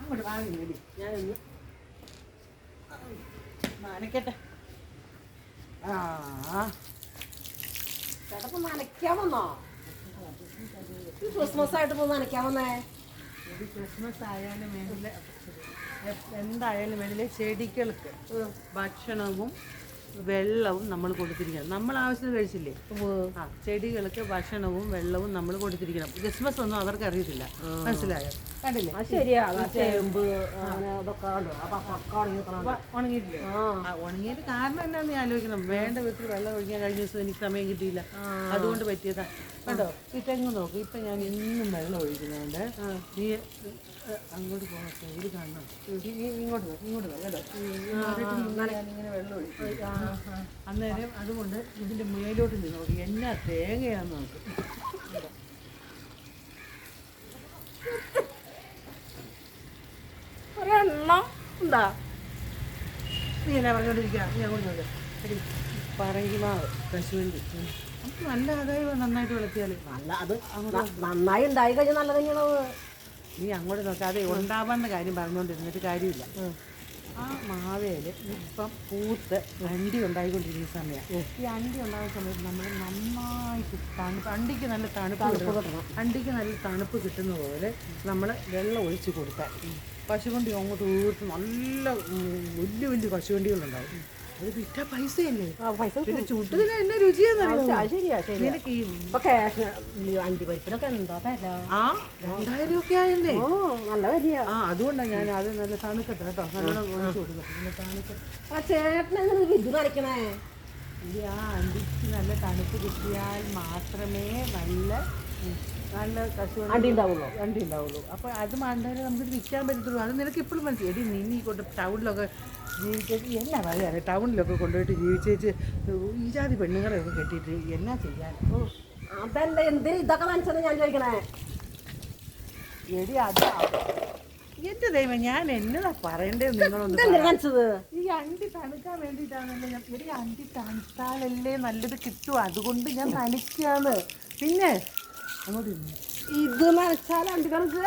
അങ്ങോട്ട് വാങ്ങി ഞാനൊന്ന് നനയ്ക്കട്ടെ. ചേട്ടപ്പം നനയ്ക്കാമെന്നോ? ക്രിസ്മസ് ആയിട്ട് പോ നനയ്ക്കാമെന്നേ. ക്രിസ്മസ് ആയാലും വേണ്ടില്ല, എന്തായാലും വേണ്ടില്ല, ചെടികൾക്ക് ഭക്ഷണവും വെള്ളവും നമ്മൾ കൊടുത്തിരിക്കണം. നമ്മൾ ആവശ്യത്തിന് കഴിച്ചില്ലേ, ചെടികൾക്ക് ഭക്ഷണവും വെള്ളവും നമ്മൾ കൊടുത്തിരിക്കണം. ക്രിസ്മസ് ഒന്നും അവർക്ക് അറിയത്തില്ല, മനസ്സിലായോ? കണ്ടില്ലേ? ശരിയാ, ചേമ്പ് ഉണങ്ങിയിട്ടില്ലേ? ഉണങ്ങിയത് കാരണം എന്താണെന്ന് നീ ആലോചിക്കണം. വേണ്ട വിധത്തിൽ വെള്ളം ഒഴിക്കാൻ കഴിഞ്ഞ ദിവസം എനിക്ക് സമയം കിട്ടിയില്ല, അതുകൊണ്ട് പറ്റിയതാ. കണ്ടോ ഈ തെങ്ങ് നോക്ക്, ഇപ്പം ഞാൻ എന്നും വെള്ളം ഒഴിക്കുന്നുണ്ട്. നീ അങ്ങോട്ട് പോകട്ടെ, ഇത് കാണണം, ഇങ്ങോട്ട് കേട്ടോ, ഇങ്ങനെ വെള്ളം ഒഴിക്കും. അന്നേരം അതുകൊണ്ട് ഇതിൻ്റെ മേലോട്ട് നിന്ന് നോക്കി എന്നാ തേങ്ങയാന്ന് നോക്ക്. ഒരെണ്ണം എന്താ നീ എന്നാ പറഞ്ഞുകൊണ്ടിരിക്കുക? നീ അങ്ങോട്ട് നോക്ക്. പറങ്കിമാവ് കശുവണ്ടി നമുക്ക് നല്ല ആദായം, നന്നായിട്ട് വളർത്തിയാൽ നല്ല. അത് നന്നായി ഉണ്ടായി കഴിഞ്ഞാൽ നല്ല തന്നെയാണ്. നീ അങ്ങോട്ട് നോക്കാതെ ഉണ്ടാവാന്ന കാര്യം പറഞ്ഞുകൊണ്ടിരുന്നിട്ട് കാര്യമില്ല. ആ മാവേല് ഇപ്പം പൂത്ത് അണ്ടി ഉണ്ടായിക്കൊണ്ടിരിക്കുന്ന സമയമാണ്. ഈ അണ്ടി ഉണ്ടാകുന്ന സമയത്ത് നമ്മൾ നന്നായിട്ട് അണ്ടിക്ക് നല്ല തണുപ്പ് കിട്ടണം. അണ്ടിക്ക് നല്ല തണുപ്പ് കിട്ടുന്ന പോലെ നമ്മൾ വെള്ളം ഒഴിച്ച് കൊടുത്താൽ കശുവണ്ടി അങ്ങോട്ട് ഊർത്ത് നല്ല വലിയ വലിയ കശുവണ്ടികളുണ്ടാവും. അത് വിറ്റാ പൈസയല്ലേ? പിന്നെ ചുട്ടതിന് എന്നെ രുചിയാന്നറിയാം. നിനക്ക് അണ്ടിപ്പരിപ്പിനൊക്കെ എന്താ വില? 2000 രൂപ ആയല്ലേ? നല്ല വലിയ. അതുകൊണ്ടാണ് ഞാൻ അത് നല്ല തണുക്കട്ടെ കേട്ടോ, നല്ലോണം ഒഴിച്ചു കൊടുക്കട്ടെ. തണുക്കട്ടെ. ചേട്ടനെ ഇത് നനയ്ക്കണേ. ആ അണ്ടിക്ക് നല്ല തണുപ്പ് കിട്ടിയാൽ മാത്രമേ നല്ല കശുവണ്ടി അണ്ടി ഉണ്ടാവുള്ളൂ. അപ്പോൾ അത് മണ്ടാലും നമുക്ക് വിൽക്കാൻ പറ്റത്തുള്ളൂ. അത് നിനക്ക് എപ്പോഴും മനസ്സിലായി. എടി നീ കൊണ്ട് ടൗണിലൊക്കെ ജീവിച്ചേച്ച് എന്നാ പറയാറ്, ടൗണിലൊക്കെ കൊണ്ടുപോയിട്ട് ജീവിച്ചേച്ച് ഈ ജാതി പെണ്ണുങ്ങളെയൊക്കെ കെട്ടിയിട്ട് എന്നാ ചെയ്യാൻ? അതല്ല എന്തിന് ഇതൊക്കെ മനസ്സിലാണ് ഞാൻ ചോദിക്കണേ. എടി അതാ എൻ്റെ ദൈവം, ഞാൻ എന്നതാ പറയണ്ടേന്ന് നിങ്ങളൊന്ന്. ഈ അണ്ടി തണുക്കാൻ വേണ്ടിയിട്ടാണല്ലോ ഞാൻ. എടി അണ്ടി തണുത്താലല്ലേ നല്ലത് കിട്ടും, അതുകൊണ്ട് ഞാൻ തണുക്കാന്ന്. പിന്നെ അങ്ങോട്ട് ഇത് നനച്ചാൽ അണ്ടി തണുക്കുക.